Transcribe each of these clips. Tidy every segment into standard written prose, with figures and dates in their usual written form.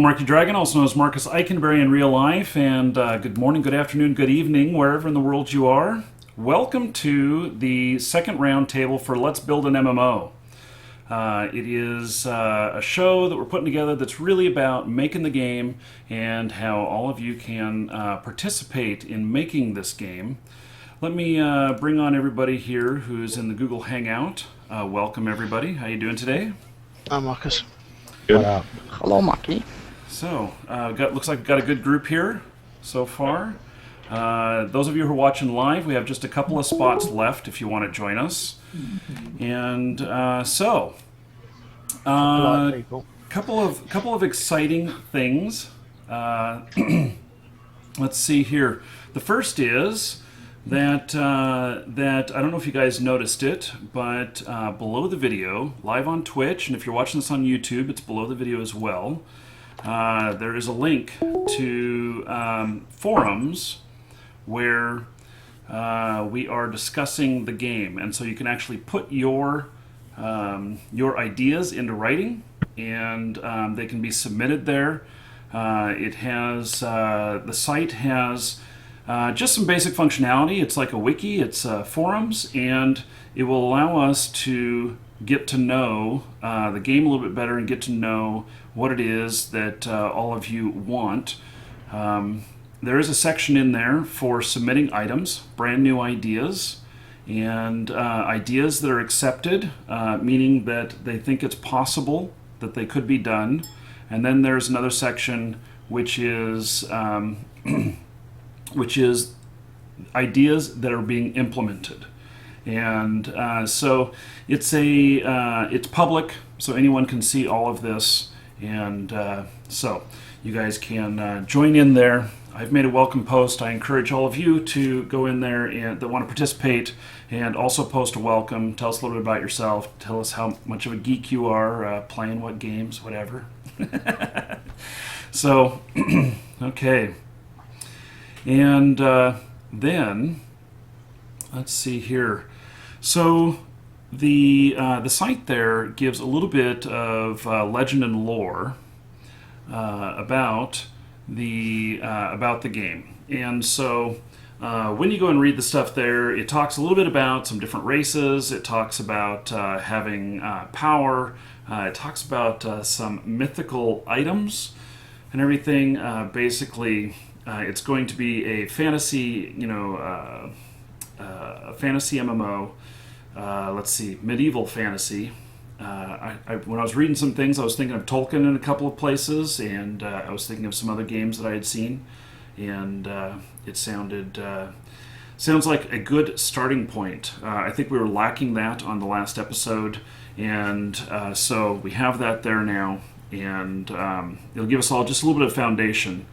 Marky Dragon, also known as Marcus Eichenberry in real life, and good morning, good afternoon, good evening, wherever in the world you are. Welcome to the second roundtable for Let's Build an MMO. It is a show that we're putting together that's really about making the game and how all of you can participate in making this game. Let me bring on everybody here who's in the Google Hangout. Welcome everybody. How you doing today? Hi, Marcus. Good. Hello, Marky. So, looks like we've got a good group here so far. Those of you who are watching live, we have just a couple of spots left if you want to join us. And couple of exciting things. Let's see here. The first is that I don't know if you guys noticed it, but below the video, live on Twitch, and if you're watching this on YouTube, it's below the video as well. There is a link to forums where we are discussing the game, and so you can actually put your ideas into writing, and they can be submitted there. It has the site has just some basic functionality. It's like a wiki. It's forums, and it will allow us to get to know the game a little bit better and get to know what it is that all of you want. There is a section in there for submitting items, brand new ideas, and ideas that are accepted, meaning that they think it's possible that they could be done. And then there's another section which is ideas that are being implemented. And so it's public, so anyone can see all of this, and so you guys can join in there. I've made a welcome post. I encourage all of you to go in there and that want to participate, and also post a welcome. Tell us a little bit about yourself. Tell us how much of a geek you are, playing what games, whatever. So, okay. And then, let's see here. So the site there gives a little bit of legend and lore about the game. And so when you go and read the stuff there, it talks a little bit about some different races. It talks about having power. It talks about some mythical items and everything. Basically, it's going to be a fantasy, a fantasy MMO. Let's see, medieval fantasy. When I was reading some things, I was thinking of Tolkien in a couple of places, and I was thinking of some other games that I had seen, and it sounds like a good starting point. I think we were lacking that on the last episode, and so we have that there now, and it'll give us all just a little bit of foundation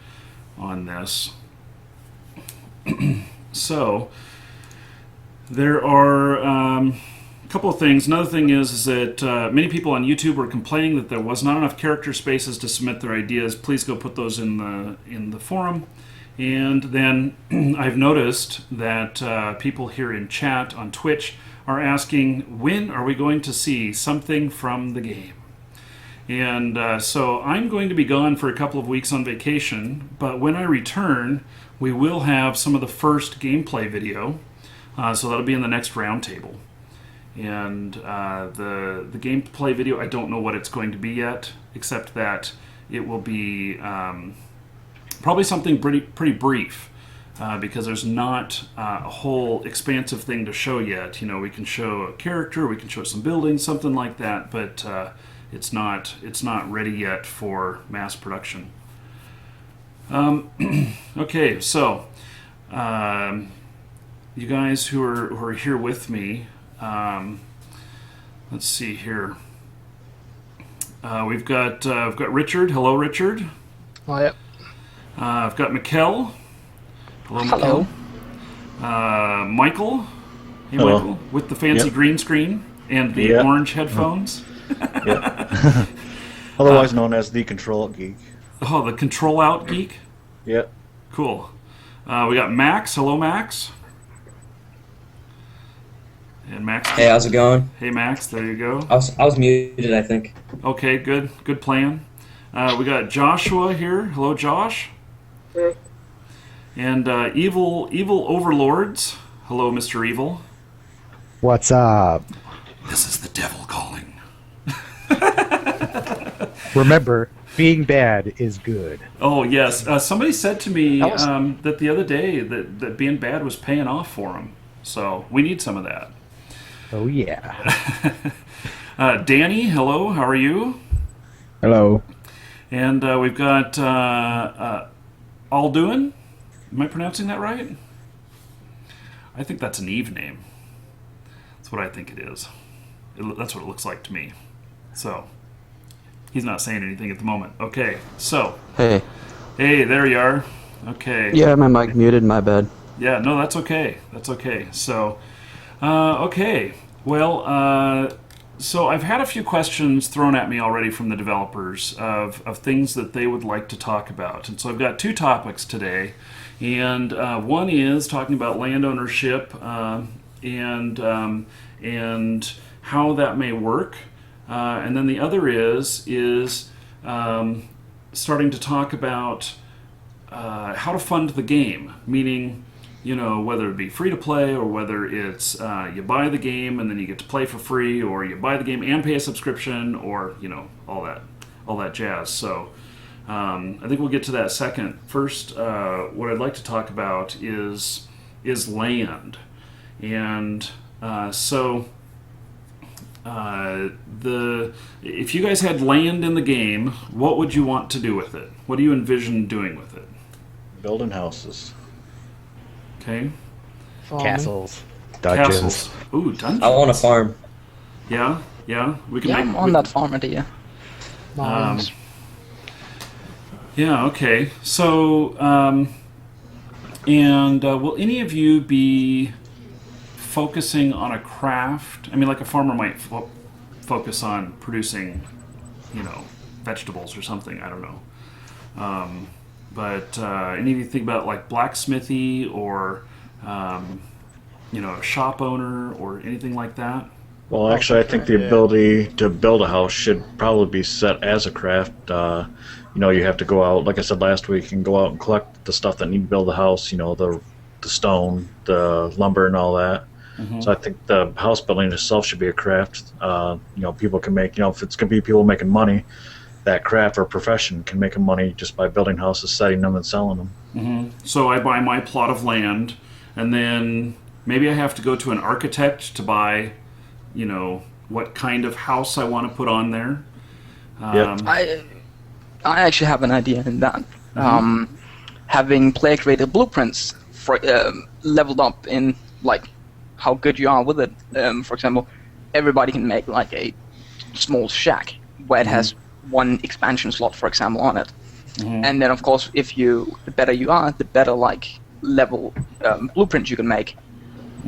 on this. So there are a couple of things. Another thing is that many people on YouTube were complaining that there was not enough character spaces to submit their ideas. Please go put those in the forum. And then I've noticed that people here in chat on Twitch are asking, when are we going to see something from the game? And so I'm going to be gone for a couple of weeks on vacation, but when I return, we will have some of the first gameplay video. So that'll be in the next roundtable. And the gameplay video, I don't know what it's going to be yet, except that it will be probably something pretty brief, because there's not a whole expansive thing to show yet. You know, we can show a character, we can show some buildings, something like that, but it's not ready yet for mass production. Okay, so you guys who are here with me, let's see here. We've got Richard. Hello, Richard. Oh, yep. I've got Mikkel. Hello, Hello. Mikkel. Michael. Hey, Hello. Michael, with the fancy Yep. green screen and the Yep. orange headphones. Yep. Otherwise known as the Control Geek. Oh, the control out geek. Yep. Cool. We got Max. Hello, Max. And Max. Hey, how's it going? Hey, Max. There you go. I was muted, I think. Okay, good plan. We got Joshua here. Hello, Josh. And evil overlords. Hello, Mr. Evil. What's up? This is the devil calling. Remember, being bad is good. Oh yes, somebody said to me That was- that the other day that being bad was paying off for him. So we need some of that. Oh yeah. Danny, hello. How are you? Hello. And we've got Alduin. Am I pronouncing that right? I think that's an Eve name. That's what I think it is. That's what it looks like to me. So, he's not saying anything at the moment. Okay, so. Hey. Hey, there you are. Okay. Yeah, my mic muted, my bad. Yeah, no, that's okay. That's okay. So, okay. Well, so I've had a few questions thrown at me already from the developers of things that they would like to talk about. And so I've got two topics today. And one is talking about land ownership and how that may work. And then the other is starting to talk about how to fund the game, meaning, you know, whether it be free to play or whether it's you buy the game and then you get to play for free, or you buy the game and pay a subscription, or you know, all that jazz. So I think we'll get to that second. First, what I'd like to talk about is land, and if you guys had land in the game, what would you want to do with it? What do you envision doing with it? Building houses. Okay. Farming. Castles, dungeons. Castles. Ooh, dungeons. I want a farm. Yeah. We can Yeah, make. I'm on that farm idea. Mines. Yeah. Okay. So, will any of you be focusing on a craft? I mean, like a farmer might focus on producing, you know, vegetables or something. I don't know. But any of you think about like blacksmithy or, you know, a shop owner or anything like that? Well, actually, I think the ability to build a house should probably be set as a craft. You know, you have to go out, like I said last week, and go out and collect the stuff that need to build the house. You know, the stone, the lumber, and all that. Mm-hmm. So I think the house building itself should be a craft. You know, people can make, you know, if it's going to be people making money, that craft or profession can make money just by building houses, setting them, and selling them. Mm-hmm. So I buy my plot of land, and then maybe I have to go to an architect to buy, you know, what kind of house I want to put on there. Yep. I actually have an idea in that. Having player created blueprints for leveled up in like how good you are with it. For example, everybody can make like a small shack where it has one expansion slot, for example, on it. And then of course, the better you are, the better like level blueprints you can make.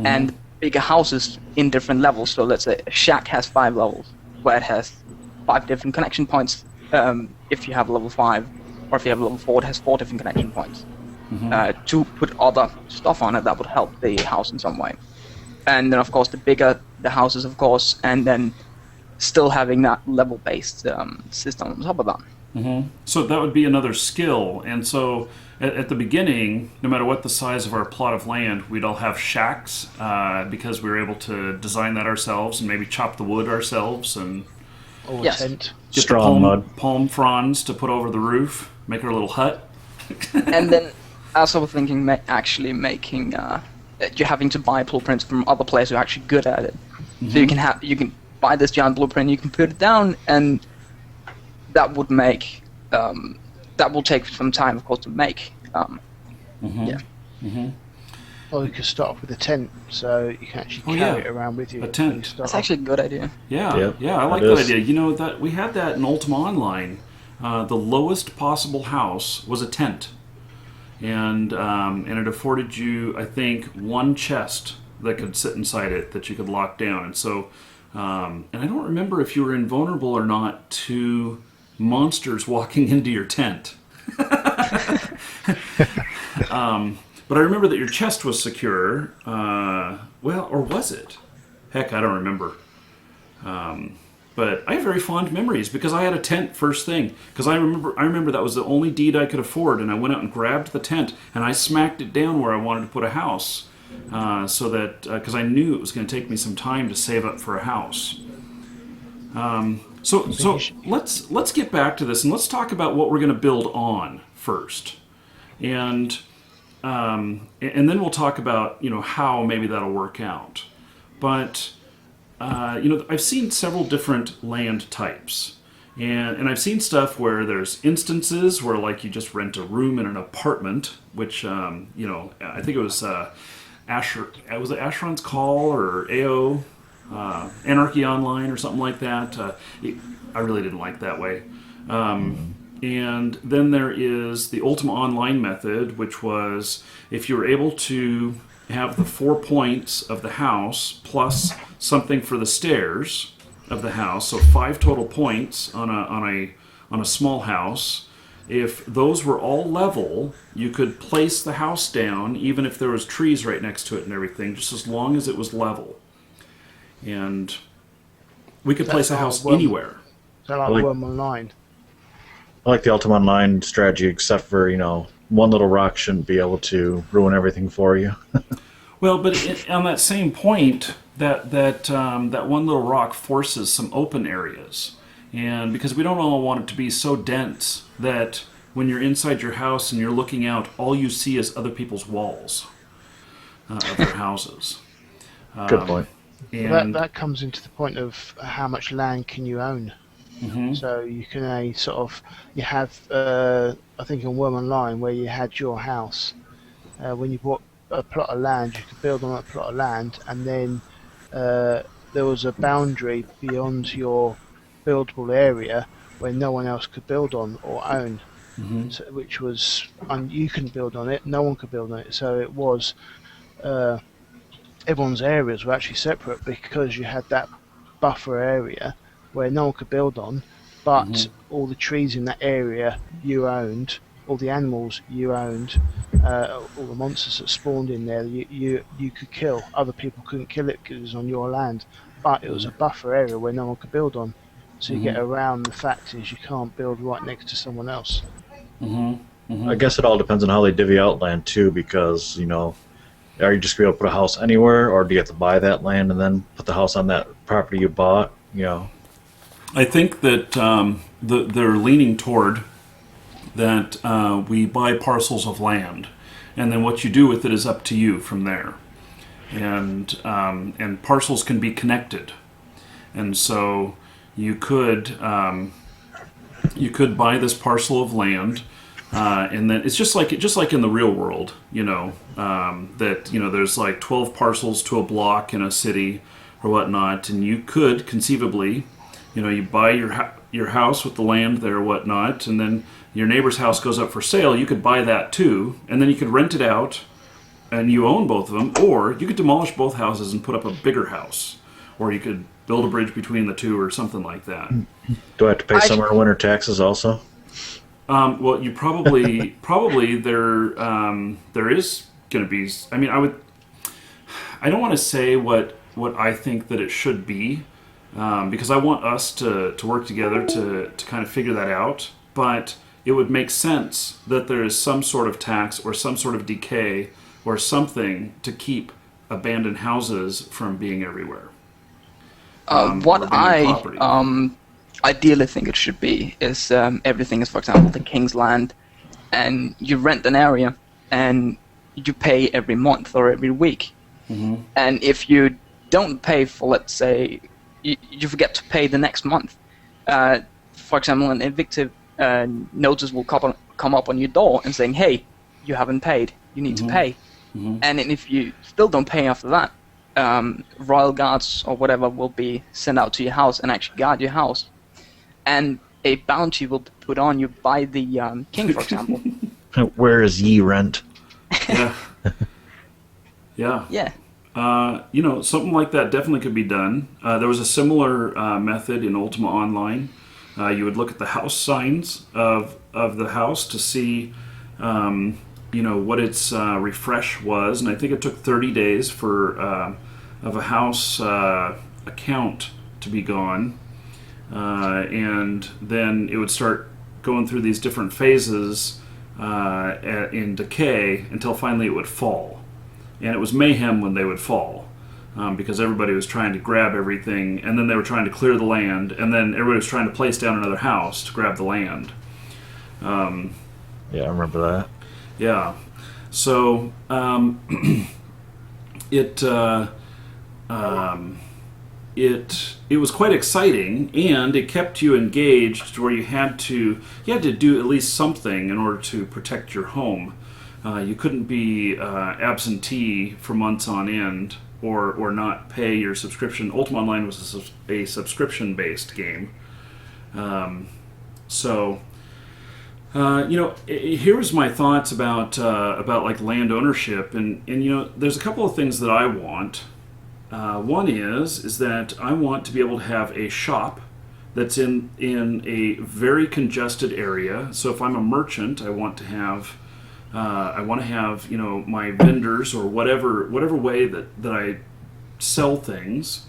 And bigger houses in different levels. So let's say a shack has 5 levels, where it has 5 different connection points. If you have level 5, or if you have level 4, it has 4 different connection points. To put other stuff on it that would help the house in some way. And then of course, the bigger the houses, of course, and then still having that level-based system on top of that. So that would be another skill. And so at the beginning, no matter what the size of our plot of land, we'd all have shacks because we were able to design that ourselves and maybe chop the wood ourselves and Or Yes. tent. get Straw and mud. palm fronds to put over the roof, make our little hut. And then I was also thinking making you're having to buy blueprints from other players who are actually good at it. So you can buy this giant blueprint, you can put it down, and that would make that will take some time, of course, to make. Yeah. Or you could start off with a tent, so you can actually carry it around with you. A tent. when you start That's off. actually a good idea. Yeah, Yep, I like it that is. idea. You know, that we had that in Ultima Online. The lowest possible house was a tent, and it afforded you, I think, one chest that could sit inside it that you could lock down. And so, and I don't remember if you were invulnerable or not to monsters walking into your tent. But I remember that your chest was secure. Well, or was it? Heck, I don't remember. But but I have very fond memories because I had a tent first thing. Because I remember that was the only deed I could afford, and I went out and grabbed the tent and I smacked it down where I wanted to put a house, so that because I knew it was going to take me some time to save up for a house. So let's get back to this and let's talk about what we're going to build on first, and then we'll talk about how maybe that'll work out. But I've seen several different land types, and I've seen stuff where there's instances where like you just rent a room in an apartment, which I think it was was it Asheron's Call or AO. Anarchy Online or something like that. I really didn't like that way. And then there is the Ultima Online method, which was if you were able to have the 4 points of the house plus something for the stairs of the house, so 5 total points on a small house. If those were all level, you could place the house down, even if there was trees right next to it and everything, just as long as it was level. And we could place a house anywhere. So like Worm Online. I like the Ultima Online strategy, except for, one little rock shouldn't be able to ruin everything for you. Well, but on that same point, that one little rock forces some open areas. And because we don't all want it to be so dense that when you're inside your house and you're looking out, all you see is other people's walls of their houses. Good point. And that comes into the point of how much land can you own. Mm-hmm. So you can you have I think in Worm Online where you had your house, when you bought a plot of land you could build on that plot of land, and then there was a boundary beyond your buildable area where no one else could build on or own. Mm-hmm. So, which was you couldn't build on it, no one could build on it, so it was everyone's areas were actually separate because you had that buffer area where no one could build on, but all the trees in that area you owned, all the animals you owned, all the monsters that spawned in there you could kill. Other people couldn't kill it because it was on your land, but it was a buffer area where no one could build on. So you get around the fact is you can't build right next to someone else. I guess it all depends on how they divvy out land too, because are you just going to be able to put a house anywhere, or do you have to buy that land and then put the house on that property you bought? I think that they're leaning toward that we buy parcels of land, and then what you do with it is up to you from there. And parcels can be connected, and so you could buy this parcel of land. And then it's just like in the real world, that there's like 12 parcels to a block in a city or whatnot, and you could conceivably, you buy your house with the land there or whatnot, and then your neighbor's house goes up for sale. You could buy that too, and then you could rent it out, and you own both of them, or you could demolish both houses and put up a bigger house, or you could build a bridge between the two or something like that. Do I have to pay summer and winter taxes also? Well, you probably there is going to be. I mean, I don't want to say what I think that it should be, because I want us to work together to kind of figure that out. But it would make sense that there is some sort of tax or some sort of decay or something to keep abandoned houses from being everywhere. What I ideally think it should be is everything is, for example, the King's Land, and you rent an area and you pay every month or every week. Mm-hmm. And if you don't pay for, let's say, you forget to pay the next month, for example, an evictive notice will come up on your door and saying, hey, you haven't paid, you need to pay. Mm-hmm. And then if you still don't pay after that, royal guards or whatever will be sent out to your house and actually guard your house. And a bounty will be put on you by the king, for example. Where is ye rent? Yeah. Yeah. Yeah. Something like that definitely could be done. There was a similar method in Ultima Online. You would look at the house signs of the house to see, what its refresh was, and I think it took 30 days for of a house account to be gone. and then it would start going through these different phases in decay until finally it would fall. And it was mayhem when they would fall. Because everybody was trying to grab everything, and then they were trying to clear the land, and then everybody was trying to place down another house to grab the land. Yeah, I remember that. Yeah. So it was quite exciting, and it kept you engaged where you had to do at least something in order to protect your home. You couldn't be absentee for months on end or not pay your subscription. Ultima Online was a subscription-based game. Here's my thoughts about like land ownership, and there's a couple of things that I want. One is that I want to be able to have a shop that's in a very congested area. So if I'm a merchant, I want to have my vendors or whatever way that I sell things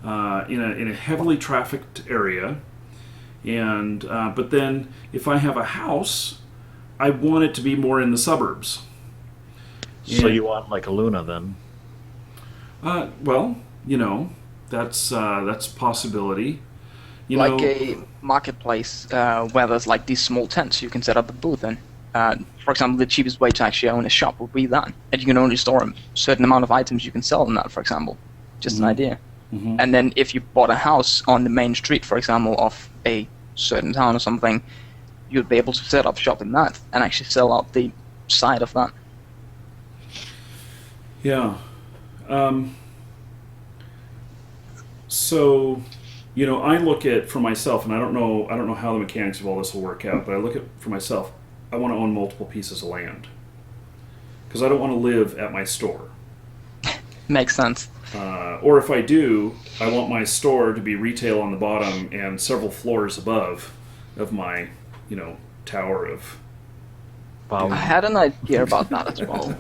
in a heavily trafficked area. And but then if I have a house, I want it to be more in the suburbs. So you want like a Luna then? Well, that's a possibility. A marketplace where there's like these small tents you can set up a booth in. For example, the cheapest way to actually own a shop would be that, and you can only store a certain amount of items you can sell in that. For example, just an idea. Mm-hmm. And then if you bought a house on the main street, for example, of a certain town or something, you'd be able to set up shop in that and actually sell out the side of that. Yeah. So, I look at for myself, and I don't know how the mechanics of all this will work out, but I look at for myself. I want to own multiple pieces of land because I don't want to live at my store. Makes sense. Or if I do, I want my store to be retail on the bottom and several floors above of my, tower of. I had an idea about that as well.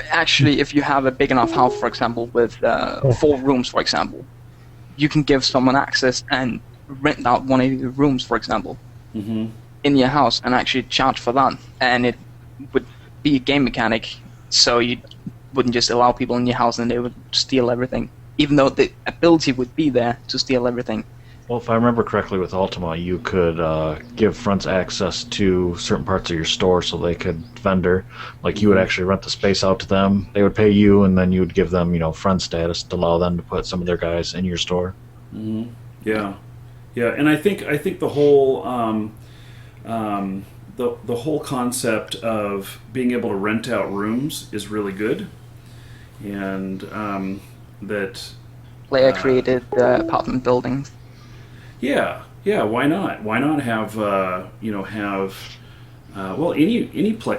Actually, if you have a big enough house, for example, with 4 rooms, for example, you can give someone access and rent out one of your rooms, for example, mm-hmm. in your house and actually charge for that. And it would be a game mechanic, so you wouldn't just allow people in your house and they would steal everything, even though the ability would be there to steal everything. Well, if I remember correctly with Ultima, you could give friends access to certain parts of your store so they could vendor. Like you would actually rent the space out to them. They would pay you, and then you would give them, friend status to allow them to put some of their guys in your store. Mm-hmm. Yeah, and I think the whole the whole concept of being able to rent out rooms is really good, and that player created apartment buildings. Yeah. Why not? Why not have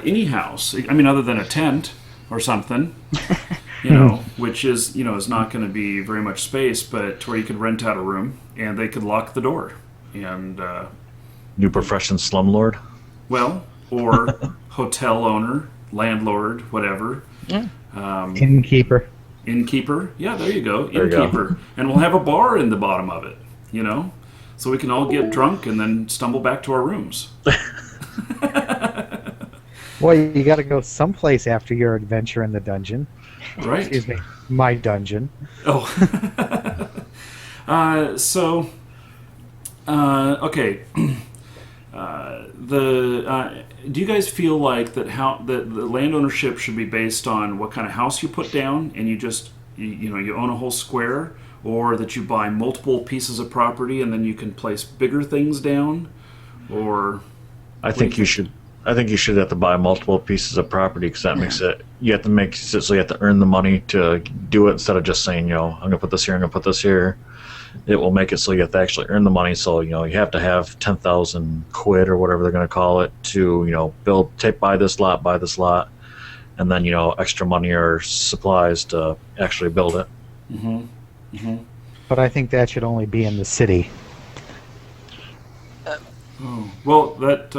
any house? I mean, other than a tent or something, which is is not going to be very much space, but where you could rent out a room and they could lock the door and new profession, slumlord. Well, or hotel owner, landlord, whatever. Yeah. Innkeeper. Innkeeper. Yeah, there you go. There you go. Innkeeper. And we'll have a bar in the bottom of it. So we can all get drunk and then stumble back to our rooms. Well, you got to go someplace after your adventure in the dungeon. Right. Excuse me, my dungeon. Oh. Okay. Do you guys feel like that the land ownership should be based on what kind of house you put down, and you just you own a whole square? Or that you buy multiple pieces of property and then you can place bigger things down, or I think you should have to buy multiple pieces of property because that makes it. You have to make it so you have to earn the money to do it instead of just saying, I'm going to put this here, I'm going to put this here. It will make it so you have to actually earn the money. So you have to have 10,000 quid or whatever they're going to call it to buy this lot, and then extra money or supplies to actually build it. Mm-hmm. Mm-hmm. But I think that should only be in the city. Well, that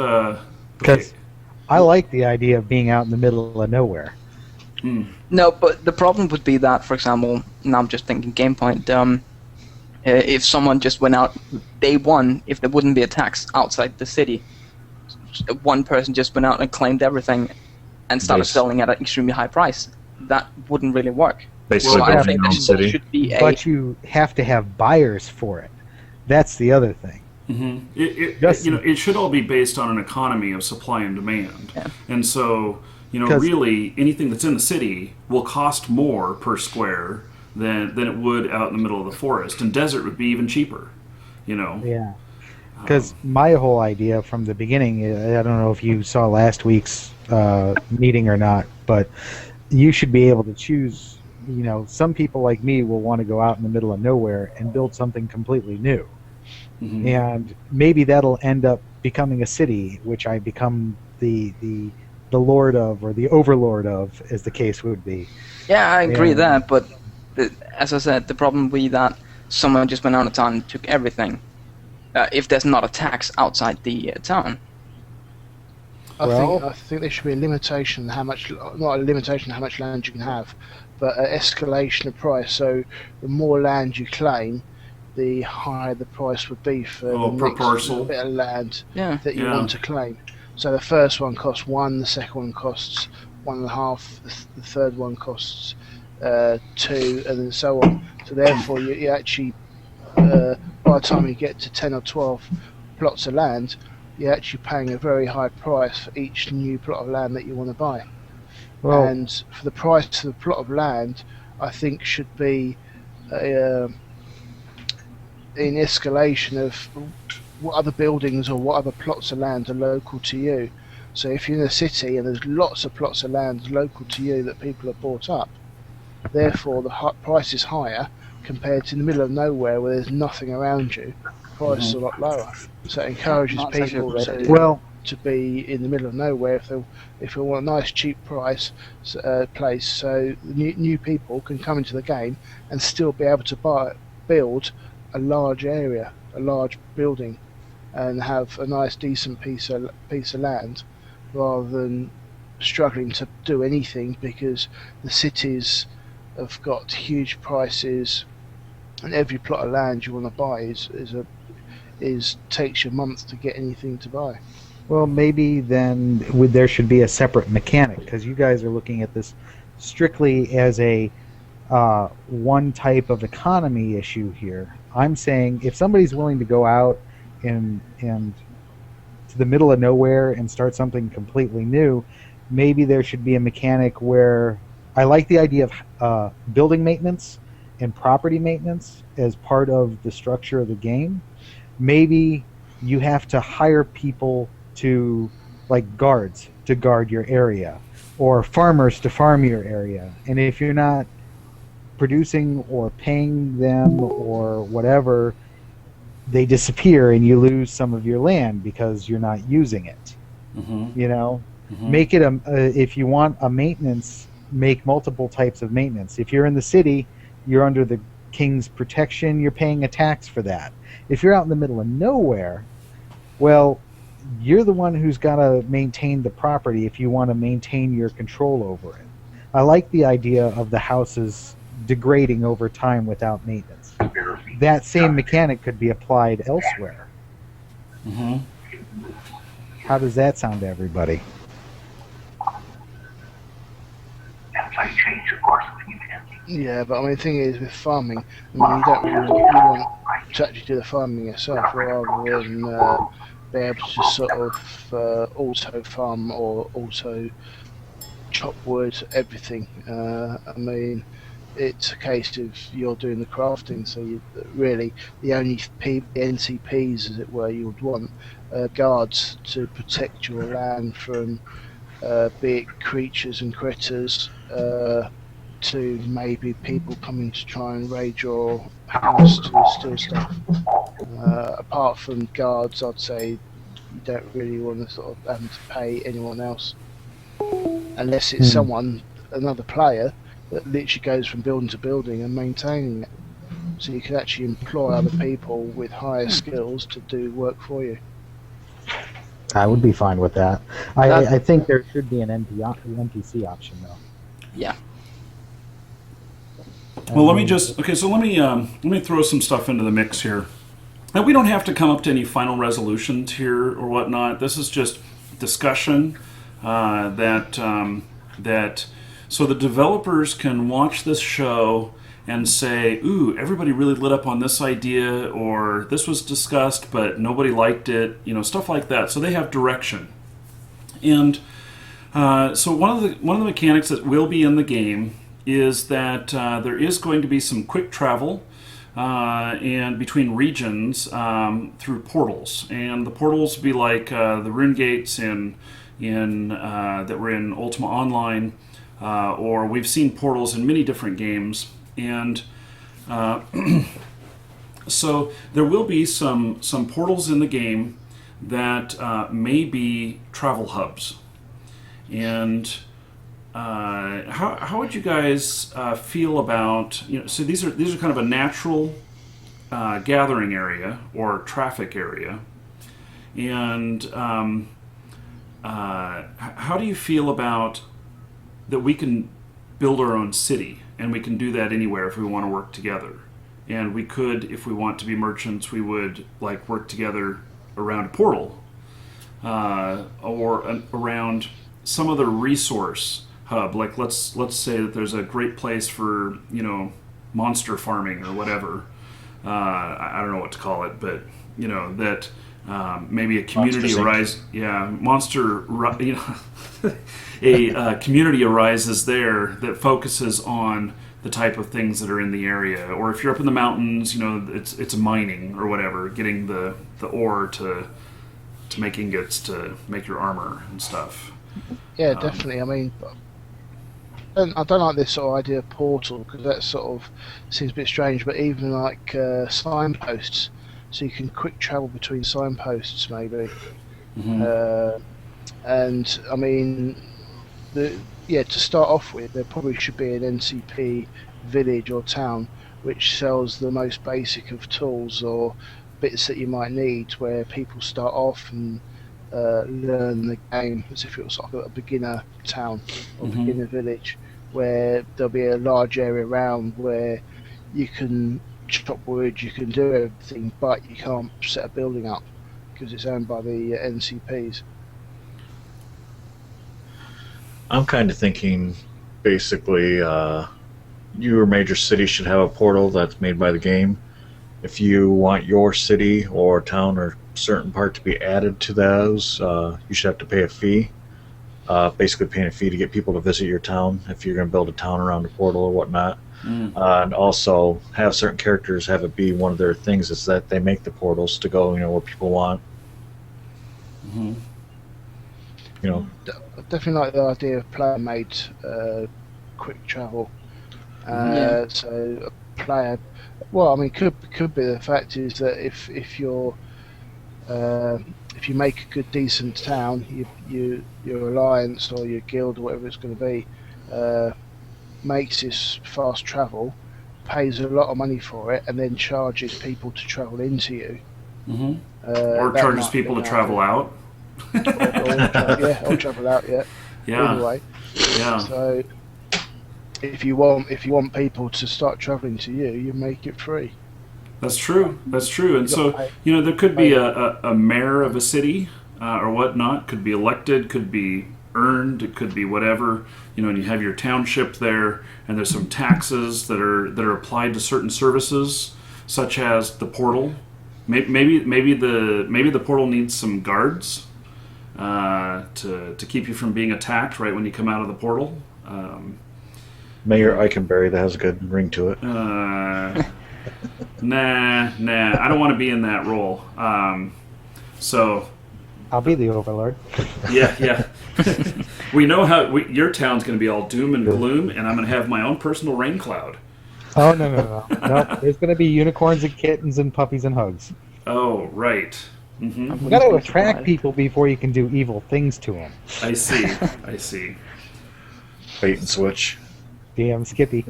Because I like the idea of being out in the middle of nowhere. Mm. No, but the problem would be that, for example, now I'm just thinking game point. If someone just went out day one, if there wouldn't be a tax outside the city, one person just went out and claimed everything and started selling at an extremely high price, that wouldn't really work. Basically, So I building think your there own city. should be a... But you have to have buyers for it. That's the other thing. It should all be based on an economy of supply and demand. Yeah. And so, 'Cause- really anything that's in the city will cost more per square than it would out in the middle of the forest. And desert would be even cheaper, Yeah. Because my whole idea from the beginning, I don't know if you saw last week's meeting or not, but you should be able to choose. Some people like me will want to go out in the middle of nowhere and build something completely new. Mm-hmm. And maybe that'll end up becoming a city, which I become the lord of, or the overlord of, as the case would be. Yeah, I agree Yeah. that, but as I said, the problem would be that someone just went out of town and took everything. If there's not a tax outside the town. I think there should be a limitation how much, not a limitation how much land you can have, but an escalation of price. So the more land you claim, the higher the price would be for the per next parcel. bit of land Yeah. that you want to claim. So the first one costs 1, the second one costs 1.5, the third one costs 2, and then so on. So therefore, you actually, by the time you get to 10 or 12 plots of land, you're actually paying a very high price for each new plot of land that you want to buy. Well, And for the price of the plot of land, I think should be in escalation of what other buildings or what other plots of land are local to you. So if you're in a city and there's lots of plots of land local to you that people have bought up, therefore the price is higher compared to in the middle of nowhere where there's nothing around you. The price is a lot lower. So it encourages That's actually a people great to, idea. to be in the middle of nowhere if they want a nice cheap place, so new people can come into the game and still be able to build a large area, a large building, and have a nice decent piece of land, rather than struggling to do anything because the cities have got huge prices, and every plot of land you want to buy takes you months to get anything to buy. Well, maybe then there should be a separate mechanic, because you guys are looking at this strictly as a one type of economy issue here. I'm saying if somebody's willing to go out and to the middle of nowhere and start something completely new, maybe there should be a mechanic where I like the idea of building maintenance and property maintenance as part of the structure of the game. Maybe you have to hire people to, like guards, to guard your area, or farmers to farm your area. And if you're not producing or paying them or whatever, they disappear and you lose some of your land because you're not using it. Mm-hmm. Make it if you want a maintenance, make multiple types of maintenance. If you're in the city, you're under the king's protection, you're paying a tax for that. If you're out in the middle of nowhere, well, you're the one who's got to maintain the property if you want to maintain your control over it. I like the idea of the houses degrading over time without maintenance. That same mechanic could be applied elsewhere. Mm-hmm. How does that sound to everybody? Yeah, but I mean, the thing is with farming, you want to actually do the farming yourself rather than be able to just sort of auto farm or auto chop wood, everything. I mean, it's a case of you're doing the crafting, so really the only NCPs, as it were, you would want guards to protect your land from be it creatures and critters, to maybe people coming to try and raid your house to steal stuff. Apart from guards, I'd say you don't really want to sort of have to pay anyone else, unless it's another player that literally goes from building to building and maintaining it. So you can actually employ other people with higher skills to do work for you. I would be fine with that. I think there should be an NPC option, though. Yeah. Well, let me throw some stuff into the mix here. And we don't have to come up to any final resolutions here or whatnot. This is just discussion that so the developers can watch this show and say, "Ooh, everybody really lit up on this idea," or "This was discussed, but nobody liked it," stuff like that. So they have direction. And so one of the mechanics that will be in the game is that there is going to be some quick travel and between regions through portals, and the portals will be like the rune gates in that were in Ultima Online, or we've seen portals in many different games, and so there will be some portals in the game that may be travel hubs. And how would you guys feel about, so these are kind of a natural gathering area or traffic area, and how do you feel about that we can build our own city, and we can do that anywhere if we want to work together, and we could, if we want to be merchants, we would work together around a portal or around some other resource hub. Let's say that there's a great place for monster farming or whatever. I don't know what to call it, but that maybe a community arises. Yeah, a community arises there that focuses on the type of things that are in the area. Or if you're up in the mountains, it's mining or whatever, getting the ore to make ingots to make your armor and stuff. Yeah, definitely. I mean, I don't like this sort of idea of portal, because that sort of seems a bit strange. But even like signposts, so you can quick travel between signposts, maybe. Mm-hmm. And I mean, to start off with, there probably should be an NCP village or town which sells the most basic of tools or bits that you might need, where people start off and learn the game as if it was like a beginner town or Mm-hmm. beginner village, where there'll be a large area around where you can chop wood, you can do everything, but you can't set a building up because it's owned by the NCPs. I'm kind of thinking, basically, your major city should have a portal that's made by the game. If you want your city or town or certain part to be added to those, you should have to pay a fee. Basically paying a fee to get people to visit your town if you're going to build a town around a portal or whatnot. And also have certain characters have it be one of their things is that they make the portals to go, where people want. Mm-hmm. Definitely like the idea of player-made quick travel. So a player, well, I mean, could be the fact is that if you make a good decent town, your alliance or your guild or whatever it's going to be makes this fast travel, pays a lot of money for it, and then charges people to travel into you. Mm-hmm. Or charges people to travel out. or travel out. Yeah. Either way. Yeah. So if you want people to start traveling to you, you make it free. That's true. And so, there could be a mayor of a city or whatnot, could be elected, could be earned, it could be whatever, and you have your township there, and there's some taxes that are applied to certain services, such as the portal. Maybe the portal needs some guards to keep you from being attacked right when you come out of the portal. Mayor Eikenberry, that has a good ring to it. Nah, I don't want to be in that role. So I'll be the overlord. Yeah. We know how your town's going to be all doom and gloom, and I'm going to have my own personal rain cloud. Oh no! There's going to be unicorns and kittens and puppies and hugs. Oh right. Mm-hmm. You got to attract people before you can do evil things to them. I see. Bait and switch. Damn Skippy.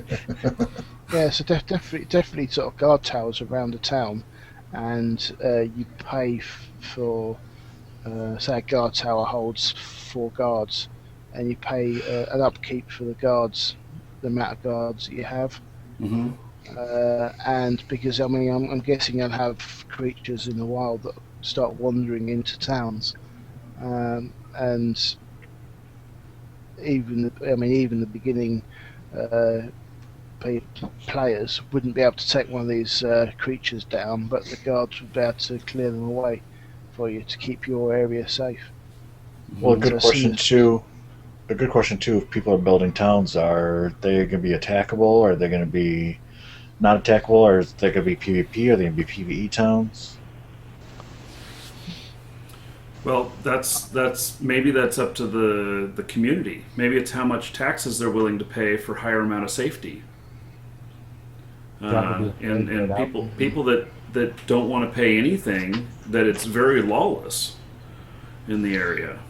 Yeah, so definitely sort of guard towers around the town, and you pay for, say a guard tower holds 4 guards, and you pay an upkeep for the guards, the amount of guards that you have, Mm-hmm. And because I mean, I'm guessing you'll have creatures in the wild that start wandering into towns, and even the beginning players wouldn't be able to take one of these creatures down, but the guards would be able to clear them away for you to keep your area safe. Well, Mm-hmm. a good question too. If people are building towns, are they going to be attackable? Are they going to be not attackable? Or is they going to be PvP? Are they going to be PvE towns? Well, maybe that's up to the community. Maybe it's how much taxes they're willing to pay for higher amount of safety. That would be a great And way out. people that don't want to pay anything, that it's very lawless in the area,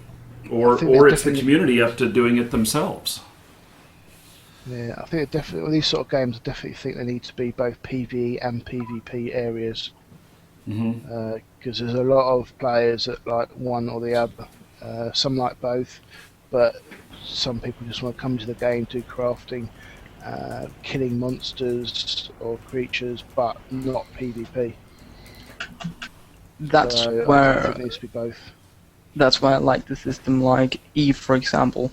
or it's the community up to doing it themselves. Yeah, I think definitely these sort of games. I definitely think they need to be both PvE and PvP areas, because there's a lot of players that like one or the other. Some like both, but some people just want to come to the game, do crafting, killing monsters or creatures, but not PvP. That's So I where think it needs to be both. that's why I like the system like Eve, for example.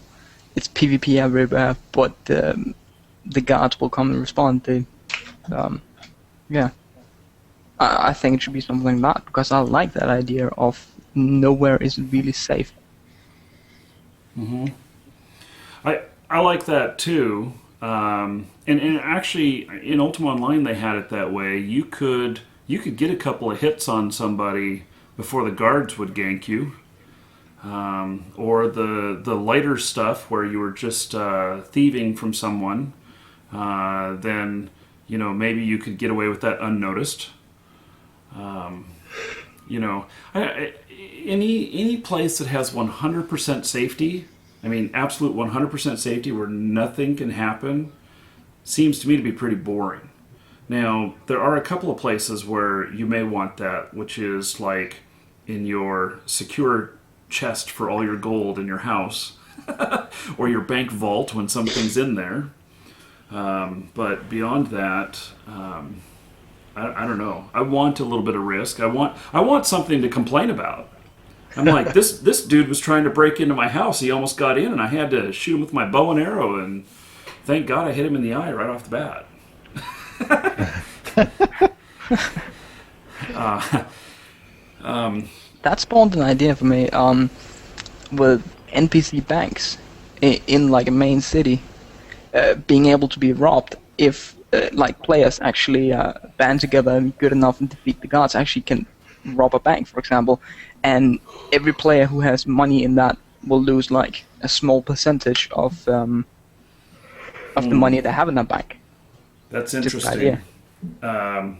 It's PvP everywhere, but the guards will come and respond. Yeah. I think it should be something like that, because I like that idea of nowhere is really safe. Mm-hmm. I like that too. And actually, in Ultima Online, they had it that way. You could get a couple of hits on somebody before the guards would gank you, or the lighter stuff where you were just thieving from someone. Then maybe you could get away with that unnoticed. Any place that has 100% safety, I mean absolute 100% safety where nothing can happen, seems to me to be pretty boring. Now, there are a couple of places where you may want that, which is like in your secure chest for all your gold in your house, or your bank vault when something's in there. But beyond that, I don't know. I want a little bit of risk. I want something to complain about. I'm like, this dude was trying to break into my house. He almost got in, and I had to shoot him with my bow and arrow, and thank God I hit him in the eye right off the bat. That spawned an idea for me. With NPC banks in like a main city, being able to be robbed if like players actually band together and good enough and defeat the guards, actually can rob a bank, for example, and every player who has money in that will lose like a small percentage of the money they have in that bank. That's Just an interesting. idea.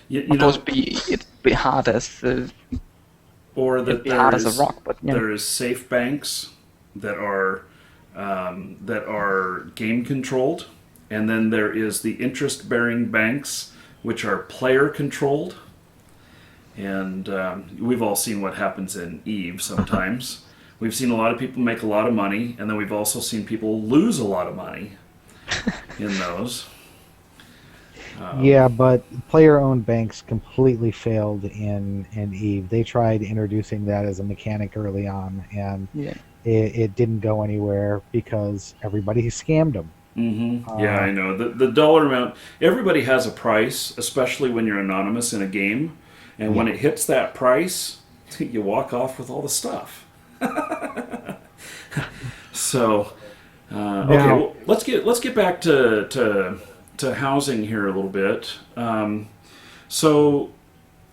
You Of course, know, it'd be hard as or it'd that be hard as a rock, but yeah. there is safe banks that are game controlled, and then there is the interest bearing banks which are player controlled. And we've all seen what happens in Eve sometimes. We've seen a lot of people make a lot of money, and then we've also seen people lose a lot of money in those. Yeah, but player-owned banks completely failed in Eve. They tried introducing that as a mechanic early on, and Yeah. it didn't go anywhere because everybody scammed them. Mm-hmm. Yeah, I know. The dollar amount, everybody has a price, especially when you're anonymous in a game. And when it hits that price, you walk off with all the stuff. So, okay, well, let's get back to housing here a little bit. So,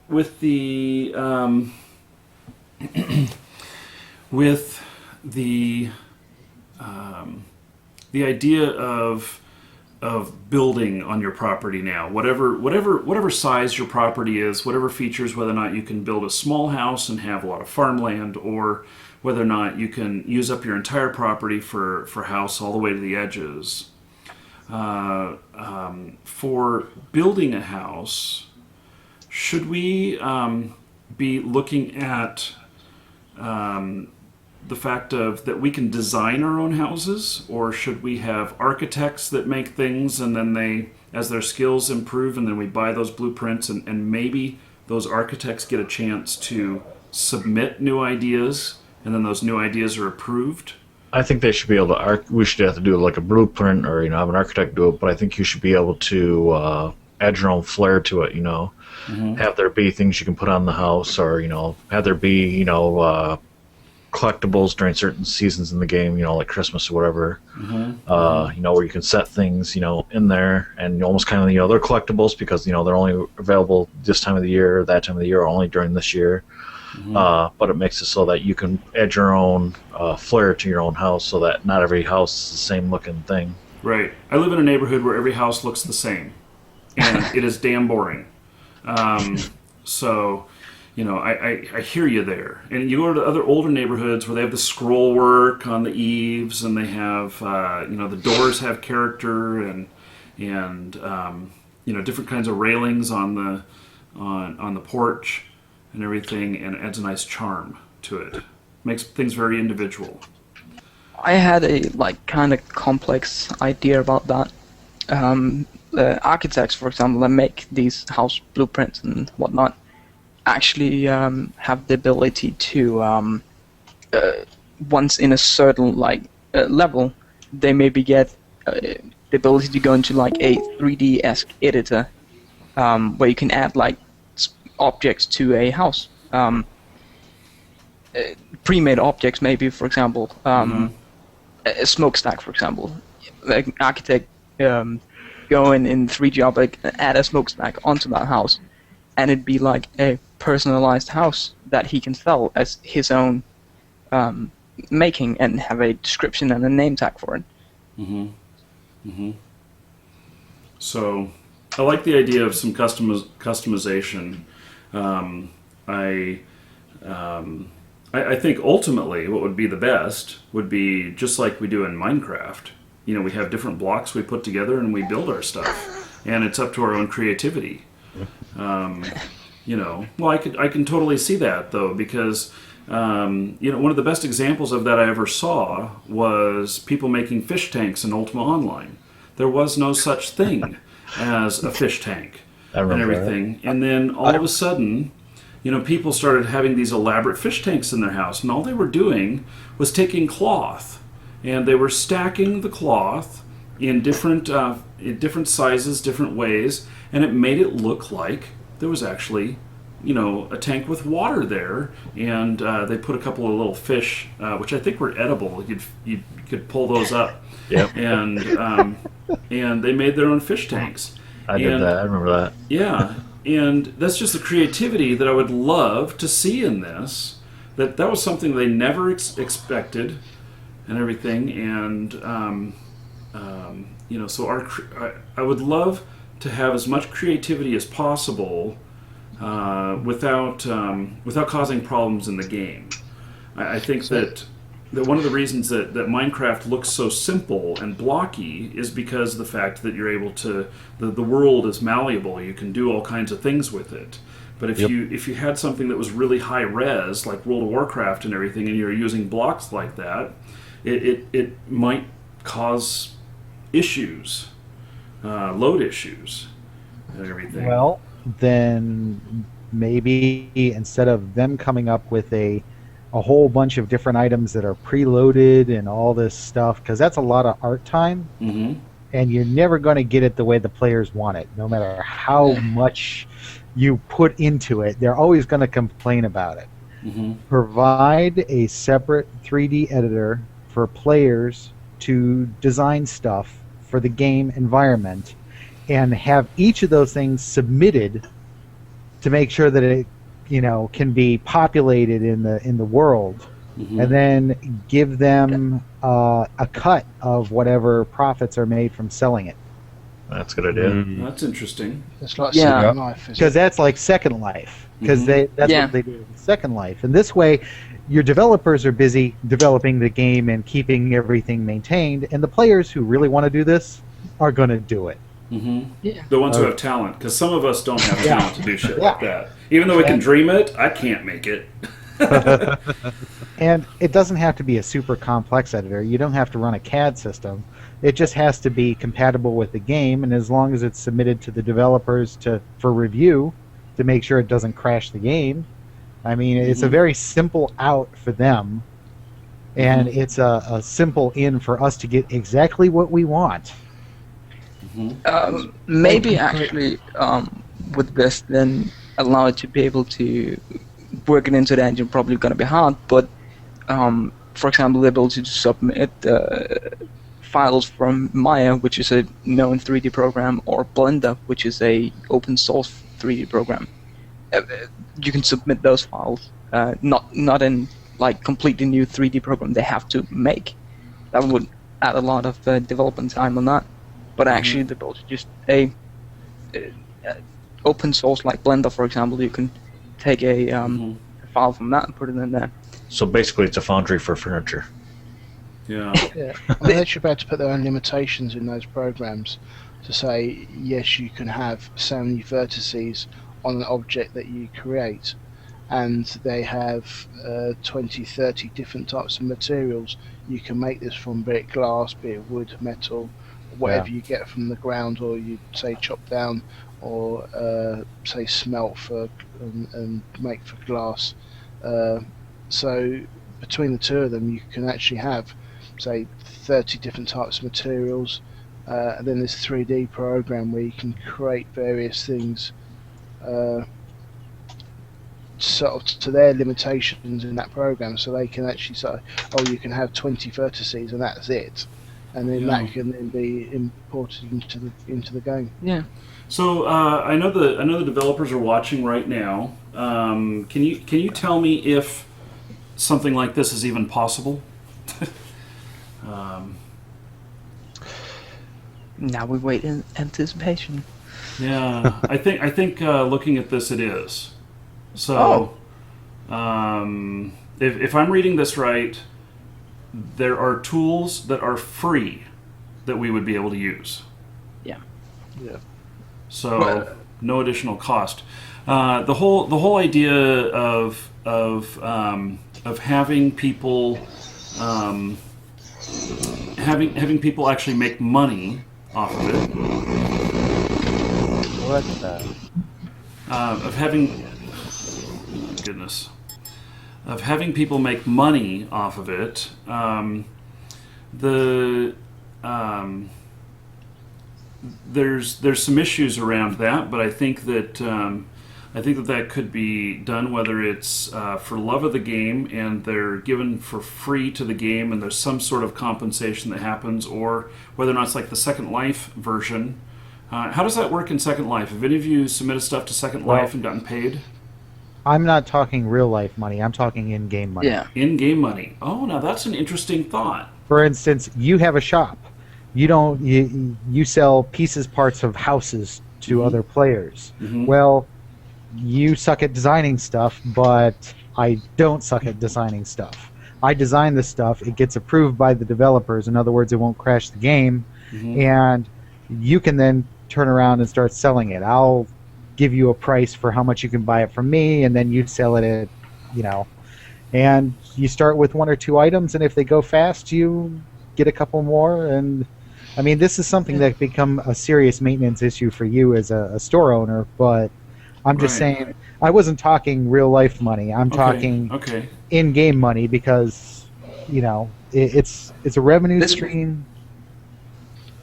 with the with the idea of building on your property now, whatever size your property is, whatever features, whether or not you can build a small house and have a lot of farmland, or whether or not you can use up your entire property for house all the way to the edges. For building a house, should we be looking at the fact of that we can design our own houses, or should we have architects that make things and then they, as their skills improve, and then we buy those blueprints and maybe those architects get a chance to submit new ideas and then those new ideas are approved? I think they should be able to. We should have to do like a blueprint, or have an architect do it. But I think you should be able to add your own flair to it. Have there be things you can put on the house, or have there be collectibles during certain seasons in the game. Like Christmas or whatever. Where you can set things in there, and almost kind of they're collectibles because they're only available this time of the year, that time of the year, or only during this year. But it makes it so that you can add your own flair to your own house, so that not every house is the same looking thing. Right. I live in a neighborhood where every house looks the same, and it is damn boring. So, I hear you there. And you go to other older neighborhoods where they have the scroll work on the eaves, and they have, the doors have character, and different kinds of railings on the porch and everything, and it adds a nice charm to it. Makes things very individual. I had a kind of complex idea about that. The architects, for example, that make these house blueprints and whatnot, actually have the ability to, once in a certain level, they maybe get the ability to go into a 3D-esque editor, where you can add objects to a house, pre-made objects maybe, for example, a smokestack, for example. An architect go in 3D object and add a smokestack onto that house, and it'd be like a personalized house that he can sell as his own making, and have a description and a name tag for it. So I like the idea of some customization. I think ultimately what would be the best would be just like we do in Minecraft. We have different blocks we put together and we build our stuff, and it's up to our own creativity. Well, I can totally see that though, because one of the best examples of that I ever saw was people making fish tanks in Ultima Online. There was no such thing as a fish tank and everything. And then all of a sudden, people started having these elaborate fish tanks in their house, and all they were doing was taking cloth, and they were stacking the cloth in different sizes, different ways, and it made it look like there was actually, a tank with water there, and they put a couple of little fish, which I think were edible. You could pull those up. Yep. And they made their own fish tanks. I did that. I remember that. Yeah, and that's just the creativity that I would love to see in this. That was something they never expected, and everything. And so I would love to have as much creativity as possible without causing problems in the game. I think that one of the reasons that Minecraft looks so simple and blocky is because of the fact that you're able to, the world is malleable. You can do all kinds of things with it. But if you had something that was really high res, like World of Warcraft and everything, and you're using blocks like that, it might cause issues, load issues, and everything. Well, then maybe instead of them coming up with a whole bunch of different items that are preloaded and all this stuff, because that's a lot of art time, and you're never going to get it the way the players want it. No matter how much you put into it, they're always going to complain about it. Provide a separate 3D editor for players to design stuff for the game environment, and have each of those things submitted to make sure that it can be populated in the world, and then give them a cut of whatever profits are made from selling it. That's a good idea. That's interesting. It's like Yeah. Second Life, Because that's like Second Life. Because that's what they do in Second Life. And this way, your developers are busy developing the game and keeping everything maintained, and the players who really want to do this are going to do it. The ones who have talent, because some of us don't have talent to do shit like that. Even though we can dream it, I can't make it. And it doesn't have to be a super complex editor. You don't have to run a CAD system. It just has to be compatible with the game, and as long as it's submitted to the developers for review to make sure it doesn't crash the game. I mean, it's a very simple out for them, and it's a simple in for us to get exactly what we want. Maybe actually with this, then allow it to be able to work it into the engine probably going to be hard, but for example, the ability to submit files from Maya, which is a known 3D program, or Blender, which is a open source 3D program. You can submit those files, not in like completely new 3D program they have to make. That would add a lot of development time on that. But actually, the ability just open source like Blender, for example, you can take a file from that and put it in there. So basically, it's a foundry for furniture. Yeah. Yeah, I mean, they should be able to put their own limitations in those programs to say, yes, you can have so many vertices on an object that you create, and they have 20, 30 different types of materials. You can make this from, be it glass, be it wood, metal, whatever you get from the ground, or you say chop down, or say smelt for and make for glass. So between the two of them, you can actually have, say, 30 different types of materials, and then this 3D program where you can create various things sort of to their limitations in that program, so they can actually say, oh, you can have 20 vertices and that's it, and then that can then be imported into the game. Yeah. So I know the developers are watching right now. Can you tell me if something like this is even possible? Now we wait in anticipation. Yeah, I think looking at this, it is. So, if I'm reading this right, there are tools that are free that we would be able to use. Yeah. Yeah. So no additional cost. The whole idea of having people having people actually make money off of it. What the? Of having people make money off of it. There's some issues around that, but I think that could be done, whether it's for love of the game and they're given for free to the game and there's some sort of compensation that happens, or whether or not it's like the Second Life version. How does that work in Second Life? Have any of you submitted stuff to Second Life and gotten paid? I'm not talking real life money. I'm talking in-game money. Yeah. In-game money. Oh, now that's an interesting thought. For instance, you have a shop. You sell pieces, parts of houses to other players. Well, you suck at designing stuff, but I don't suck at designing stuff. I design the stuff. It gets approved by the developers. In other words, it won't crash the game, and you can then turn around and start selling it. I'll give you a price for how much you can buy it from me, and then you sell it at, and you start with 1 or 2 items, and if they go fast, you get a couple more. And I mean, this is something that become a serious maintenance issue for you as a store owner, but I'm just saying, I wasn't talking real life money. I'm talking in-game money, because it's a revenue stream.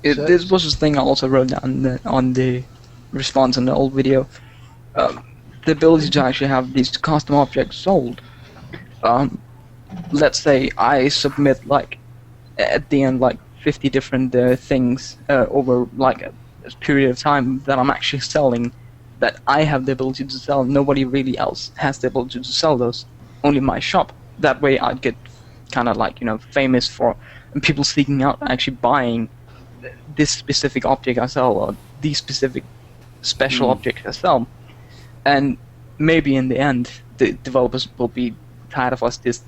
This was the thing I also wrote down on the response in the old video. The ability to actually have these custom objects sold. Let's say I submit at the end 50 different things over a period of time that I'm actually selling, that I have the ability to sell. Nobody really else has the ability to sell those. Only my shop. That way I'd get kind of famous for people seeking out actually buying this specific object I sell, or these specific special objects I sell. And maybe in the end the developers will be tired of us just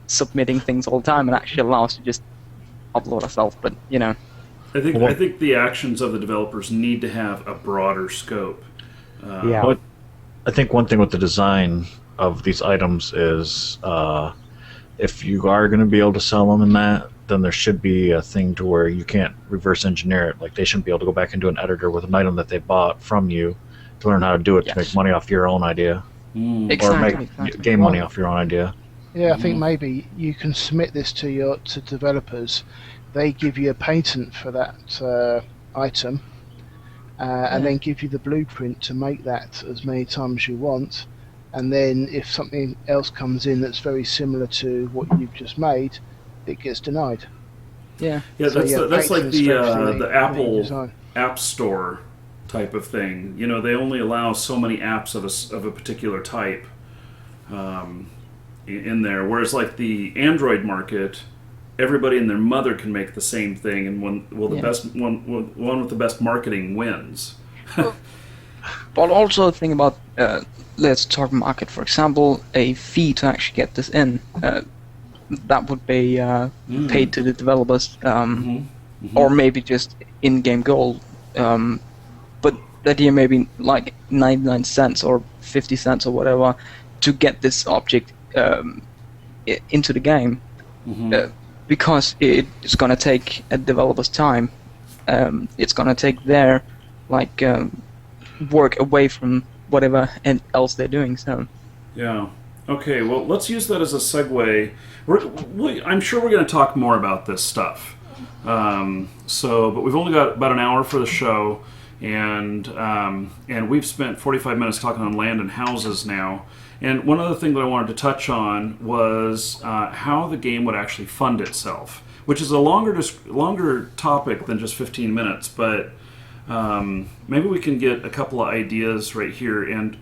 submitting things all the time and actually allow us to just upload ourselves. But I think the actions of the developers need to have a broader scope. I think one thing with the design, of these items is if you are going to be able to sell them in that, then there should be a thing to where you can't reverse engineer it. Like they shouldn't be able to go back into an editor with an item that they bought from you to learn how to do it to make money off your own idea, or Exactly. make game money off your own idea. Yeah, I think maybe you can submit this to developers. They give you a patent for that item, and then give you the blueprint to make that as many times as you want. And then if something else comes in that's very similar to what you've just made, it gets denied. Yeah. Yeah, So, that's like patents the actually Apple design. App Store type of thing. You know, they only allow so many apps of a particular type in there. Whereas like the Android market, everybody and their mother can make the same thing, and the best one with the best marketing wins. But also think about, let's talk market, for example, a fee to actually get this in. That would be paid to the developers, or maybe just in-game gold. But the idea maybe like 99 cents or 50 cents or whatever to get this object into the game, because it's going to take a developer's time. It's going to take their work away from whatever else they're doing. So yeah. Okay, well, let's use that as a segue. I'm sure we're going to talk more about this stuff. But we've only got about an hour for the show, and we've spent 45 minutes talking on land and houses now. And one other thing that I wanted to touch on was how the game would actually fund itself, which is a longer topic than just 15 minutes. But maybe we can get a couple of ideas right here. And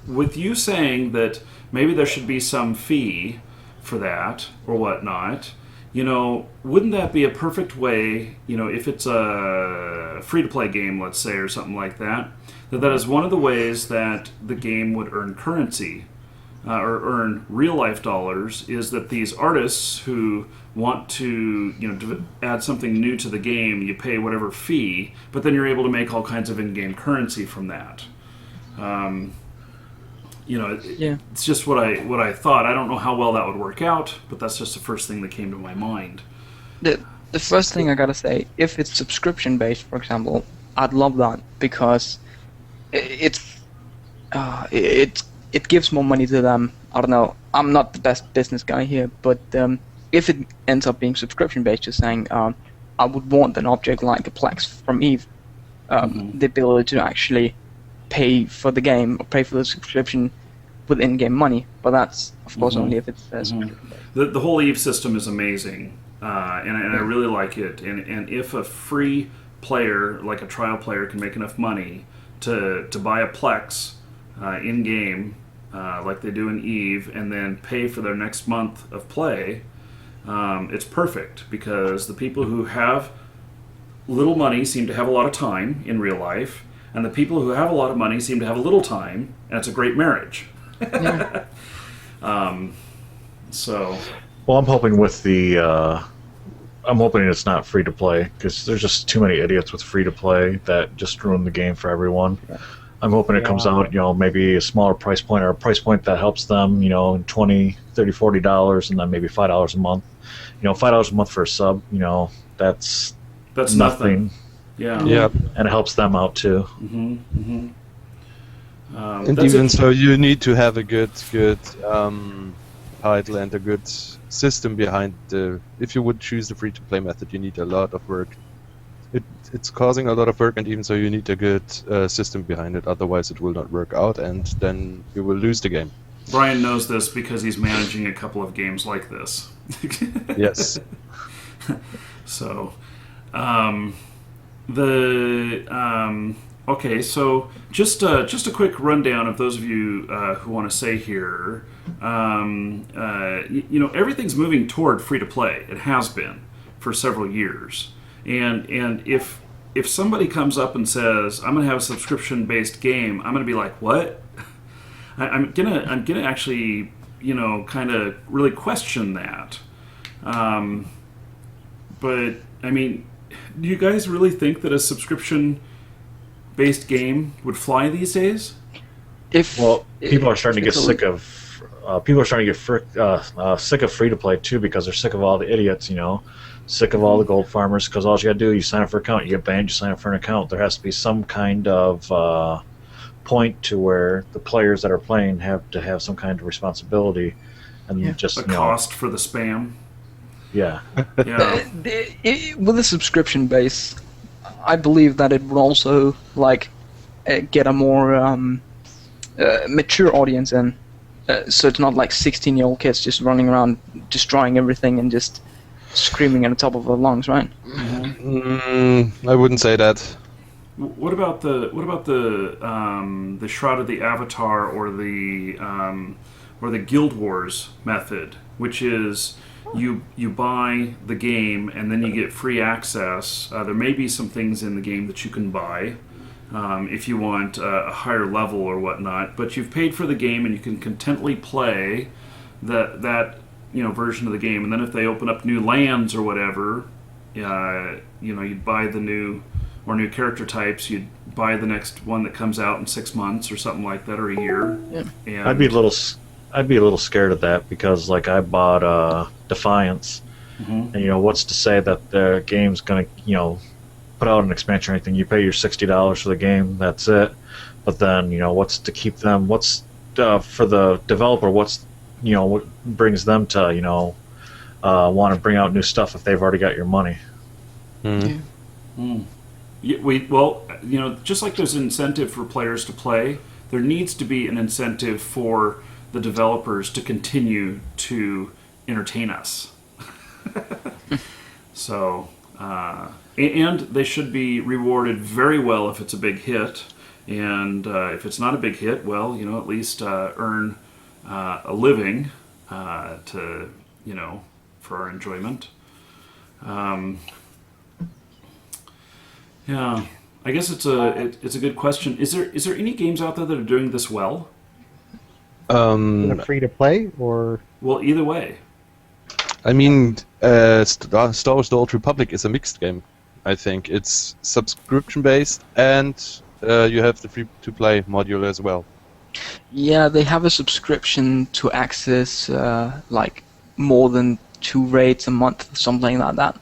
with you saying that maybe there should be some fee for that or whatnot, wouldn't that be a perfect way, if it's a free-to-play game, let's say, or something like that, that is one of the ways that the game would earn currency or earn real-life dollars, is that these artists who want to, add something new to the game, you pay whatever fee, but then you're able to make all kinds of in-game currency from that. It's just what I thought. I don't know how well that would work out, but that's just the first thing that came to my mind. The first thing I gotta say, if it's subscription based, for example, I'd love that, because it gives more money to them. I don't know. I'm not the best business guy here, but if it ends up being subscription based, just saying, I would want an object like a Plex from Eve, the ability to actually pay for the game or pay for the subscription with in-game money, but that's of course only if it's the whole Eve system is amazing, and I really like it. And if a free player, like a trial player, can make enough money to buy a Plex in-game, like they do in Eve, and then pay for their next month of play, it's perfect, because the people who have little money seem to have a lot of time in real life, and the people who have a lot of money seem to have a little time, and it's a great marriage. Well, I'm hoping with the I'm hoping it's not free to play, because there's just too many idiots with free to play that just ruin the game for everyone. I'm hoping it comes out, maybe a smaller price point, or a price point that helps them, $20, $30, $40, and then maybe $5 a month. $5 a month for a sub, that's nothing. Yeah. And it helps them out too. And even so, you need to have a good title and a good system behind the. If you would choose the free-to-play method, you need a lot of work. It's causing a lot of work, and even so, you need a good system behind it. Otherwise, it will not work out, and then you will lose the game. Brian knows this because he's managing a couple of games like this. Yes. So, okay, so just a quick rundown of those of you who want to say here. Everything's moving toward free to play. It has been for several years, and if somebody comes up and says, "I'm going to have a subscription based game," I'm going to be like, "What?" I'm gonna actually kind of really question that. But I mean, do you guys really think that a subscription-based game would fly these days? if people are starting to get it's a- sick of. People are starting to get sick of free to play too because they're sick of all the idiots. Sick of all the gold farmers. Because all you got to do, you sign up for an account, you get banned, you sign up for an account. There has to be some kind of point to where the players that are playing have to have some kind of responsibility, and just The cost for the spam. Yeah. Yeah. With a subscription base, I believe that it would also get a more mature audience in. So it's not like 16-year-old kids just running around destroying everything and just screaming at the top of their lungs, right? I wouldn't say that. What about the Shroud of the Avatar or the Guild Wars method, which is you buy the game and then you get free access. There may be some things in the game that you can buy if you want a higher level or whatnot, but you've paid for the game and you can contently play that version of the game. And then if they open up new lands or whatever, you'd buy the new character types. You'd buy the next one that comes out in 6 months or something like that, or a year. Yeah. And I'd be a little scared of that because I bought Defiance, and what's to say that the game's gonna put out an expansion or anything? You pay your $60 for the game, that's it. But then what's to keep them? What's for the developer? What brings them to want to bring out new stuff if they've already got your money? Yeah. Yeah, just like there's an incentive for players to play, there needs to be an incentive for the developers to continue to entertain us. So, and they should be rewarded very well if it's a big hit, and if it's not a big hit, well, at least earn a living to for our enjoyment. Yeah, I guess it's a good question. Is there any games out there that are doing this well? Free to play or Well, either way. I mean, Star Wars: The Old Republic is a mixed game. I think it's subscription based, and you have the free-to-play module as well. Yeah, they have a subscription to access more than 2 raids a month, something like that.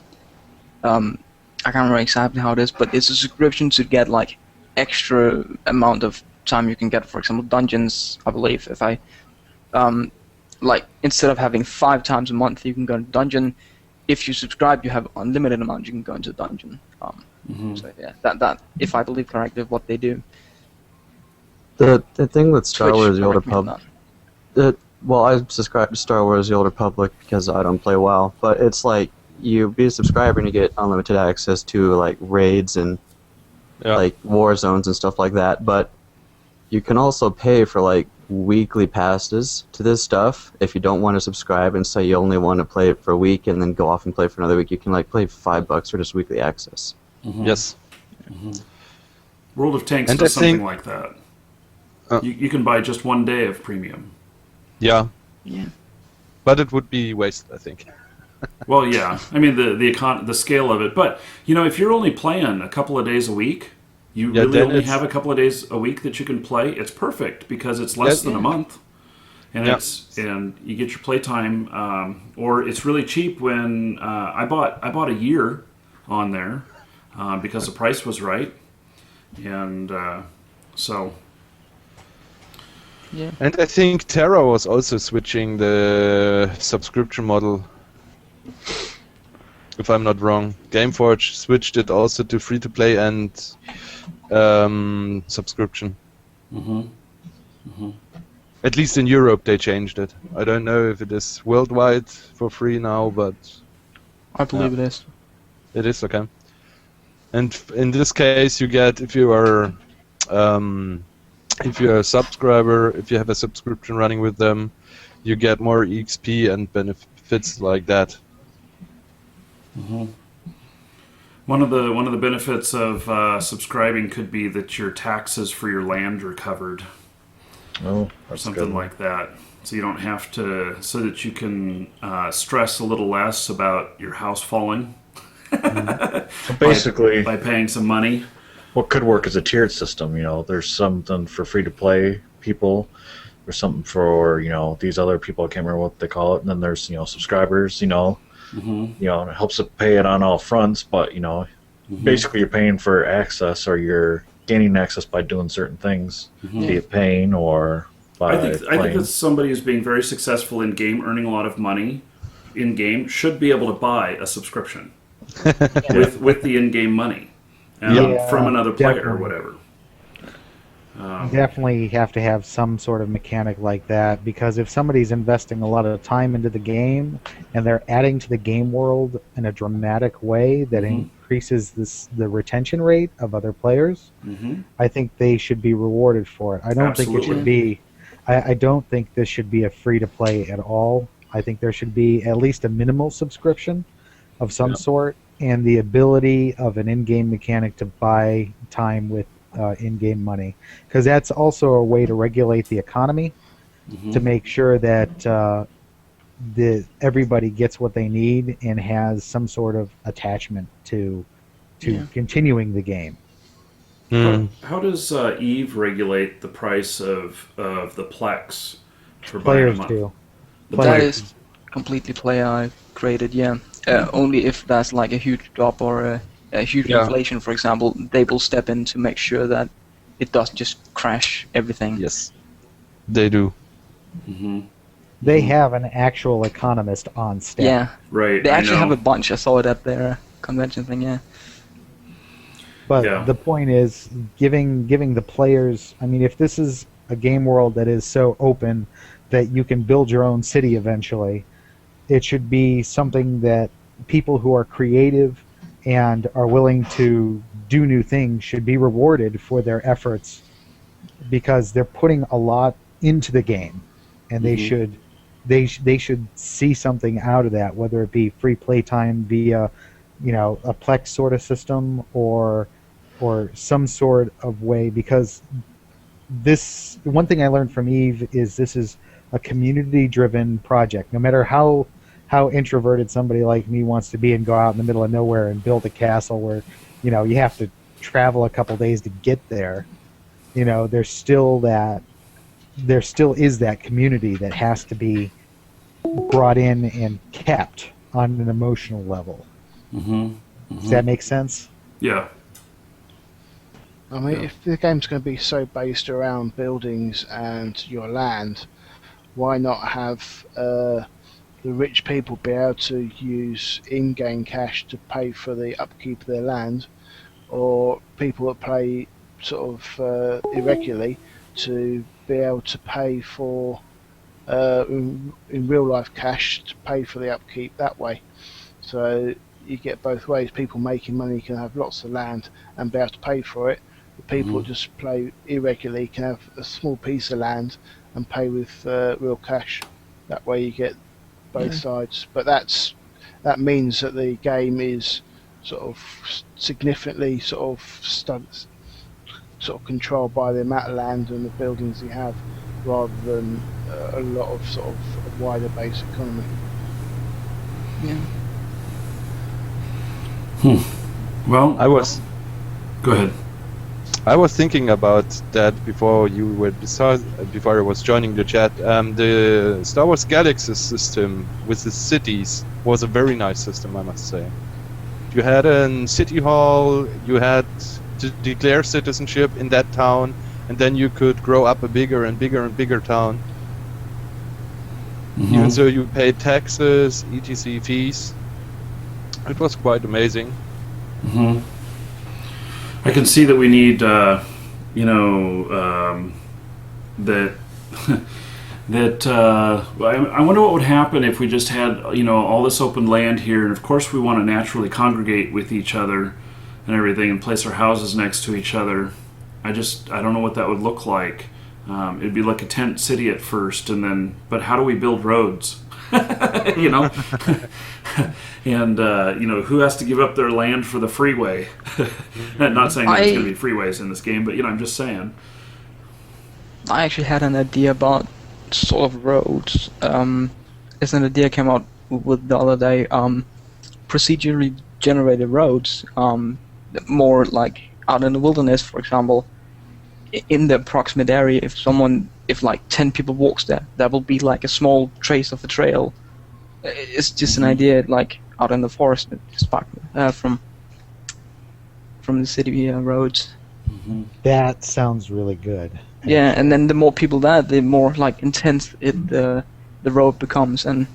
I can't remember exactly how it is, but it's a subscription to get extra amount of time you can get. For example, dungeons, I believe. If I instead of having 5 times a month, you can go to dungeon. If you subscribe, you have unlimited amount you can go into dungeon. So yeah, that if I believe correctly, what they do. The thing with Star Twitch, Wars: The Old correct me on Republic. Well, I subscribe to Star Wars: The Old Republic because I don't play WoW, but it's like you be a subscriber and you get unlimited access to raids and war zones and stuff like that. But you can also pay for weekly passes to this stuff if you don't want to subscribe and say you only want to play it for a week and then go off and play for another week. You can play for $5 for just weekly access. Yes. World of Tanks And does I think- something like that. You can buy just 1 day of premium. Yeah, Yeah. but it would be wasted, I think. Well, yeah. I mean, the scale of it. But, if you're only playing a couple of days a week, you Yeah, really then only it's- have a couple of days a week that you can play, it's perfect because it's less than a month. And Yeah. and you get your playtime, or it's really cheap when I bought a year on there because the price was right. And so... Yeah. And I think Terra was also switching the subscription model. If I'm not wrong, Gameforge switched it also to free-to-play and subscription. At least in Europe they changed it. I don't know if it is worldwide for free now, but I believe it is. it is okay. And in this case, you get if you're a subscriber, if you have a subscription running with them, you get more EXP and benefits like that. One of the benefits of subscribing could be that your taxes for your land are covered, Oh, or that's something good. like that. So you don't have to, so that you can stress a little less about your house falling So basically, by paying some money. what could work as a tiered system, there's something for free to play people. There's something for these other people. I can't remember what they call it. And then there's subscribers. Mm-hmm. And it helps to pay it on all fronts. But basically you're paying for access, or you're gaining access by doing certain things, be it paying or by I think playing. that somebody who's being very successful in game, earning a lot of money in game, should be able to buy a subscription with the in-game money from another player or whatever. Definitely have to have some sort of mechanic like that, because if somebody's investing a lot of time into the game and they're adding to the game world in a dramatic way that increases the retention rate of other players, I think they should be rewarded for it. I don't think it should be. I don't think this should be a free to play at all. I think there should be at least a minimal subscription of some sort, and the ability of an in-game mechanic to buy time with in-game money, because that's also a way to regulate the economy, to make sure that everybody gets what they need and has some sort of attachment to continuing the game. How does Eve regulate the price of the Plex for Players buying a do. month? That is completely player created, only if there's like a huge drop or a huge inflation, for example, they will step in to make sure that it doesn't just crash everything. Yes, they do. They have an actual economist on staff. Yeah, right. They actually have a bunch. I saw it at their convention thing. Yeah. But the point is giving the players. I mean, if this is a game world that is so open that you can build your own city eventually, it should be something that people who are creative and are willing to do new things should be rewarded for their efforts, because they're putting a lot into the game, and they should see something out of that, whether it be free playtime via a Plex sort of system or some sort of way. Because this, one thing I learned from Eve is this is a community driven project. No matter how introverted somebody like me wants to be and go out in the middle of nowhere and build a castle where you have to travel a couple days to get there, there still is that community that has to be brought in and kept on an emotional level. Does that make sense? Yeah. I mean, if the game's going to be so based around buildings and your land, why not have the rich people be able to use in-game cash to pay for the upkeep of their land, or people that play sort of irregularly to be able to pay for in real life cash to pay for the upkeep that way? So you get both ways. People making money can have lots of land and be able to pay for it. The people that just play irregularly can have a small piece of land and pay with real cash. That way you get both sides. But that means that the game is sort of significantly sort of controlled by the amount of land and the buildings you have, rather than a lot of sort of a wider base economy. Yeah. Well, Go ahead. I was thinking about that before before I was joining the chat. The Star Wars Galaxy system with the cities was a very nice system, I must say. You had a city hall, you had to declare citizenship in that town, and then you could grow up a bigger and bigger and bigger town. Even so, you paid taxes, etc. fees. It was quite amazing. I can see that we need, that I wonder what would happen if we just had, all this open land here, and of course we want to naturally congregate with each other and everything and place our houses next to each other. I don't know what that would look like. It'd be like a tent city at first, and then, but how do we build roads? And who has to give up their land for the freeway? Not saying that there's going to be freeways in this game, but I'm just saying. I actually had an idea about sort of roads. It's an idea I came out with the other day. Procedurally generated roads, more like out in the wilderness, for example. in the approximate area, if like 10 people walks there, that will be like a small trace of the trail. It's just an idea, like out in the forest, just back from the city roads. That sounds really good. Yeah, and then the more people there, the more like intense the road becomes, and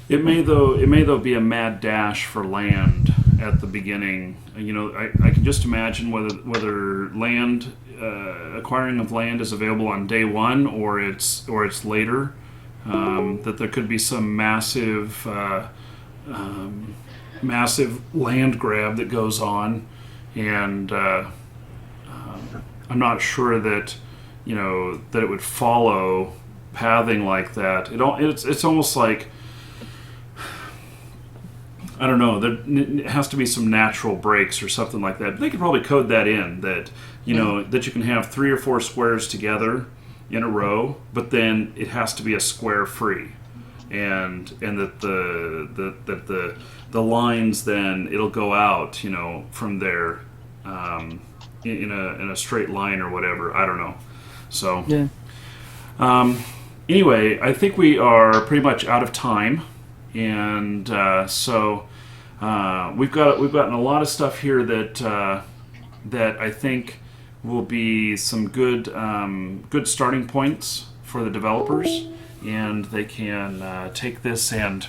It may though be a mad dash for land at the beginning. You know, I can just imagine whether land acquiring of land is available on day one or it's later. That there could be some massive land grab that goes on, and I'm not sure that that it would follow pathing like that. It's almost like, I don't know. There has to be some natural breaks or something like that. But they could probably code that in that that you can have 3 or 4 squares together in a row, but then it has to be a square free, and that the lines then it'll go out from there in a straight line or whatever. I don't know. So yeah. Anyway, I think we are pretty much out of time. And so we've gotten a lot of stuff here that I think will be some good starting points for the developers, and they can take this and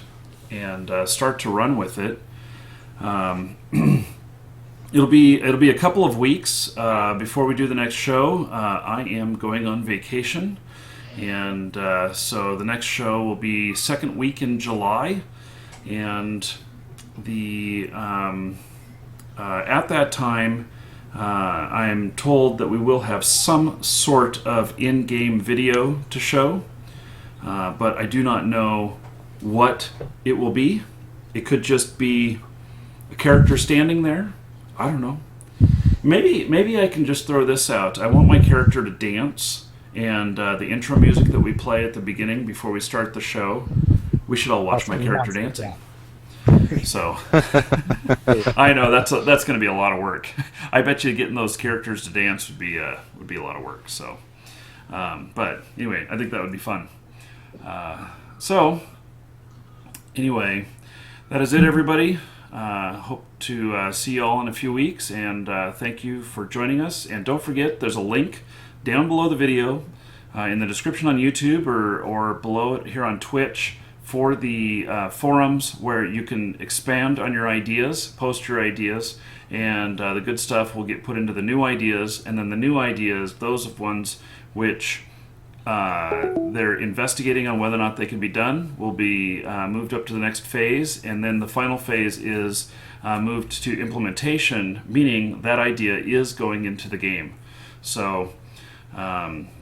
start to run with it. It'll be a couple of weeks before we do the next show. I am going on vacation. And so the next show will be second week in July, and at that time, I am told that we will have some sort of in-game video to show, but I do not know what it will be. It could just be a character standing there. I don't know. Maybe I can just throw this out. I want my character to dance. And the intro music that we play at the beginning before we start the show, we should all watch my character dancing. So, I know that's going to be a lot of work. I bet you getting those characters to dance would be a lot of work. So, but anyway, I think that would be fun. So, anyway, that is it, everybody. Hope to see you all in a few weeks, and thank you for joining us. And don't forget, there's a link down below the video, in the description on YouTube or below it here on Twitch for the forums where you can expand on your ideas, post your ideas, and the good stuff will get put into the new ideas, and then the new ideas, those ones which they're investigating on whether or not they can be done, will be moved up to the next phase, and then the final phase is moved to implementation, meaning that idea is going into the game. So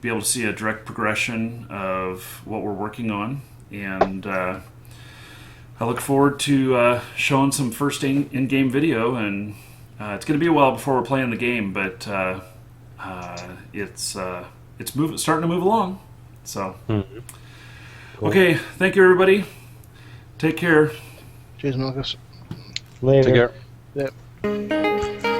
be able to see a direct progression of what we're working on, and I look forward to showing some first in-game video, and it's going to be a while before we're playing the game, but it's starting to move along. So, Cool. Okay, thank you, everybody. Take care. Cheers, Marcus. Later. Take care. Yep.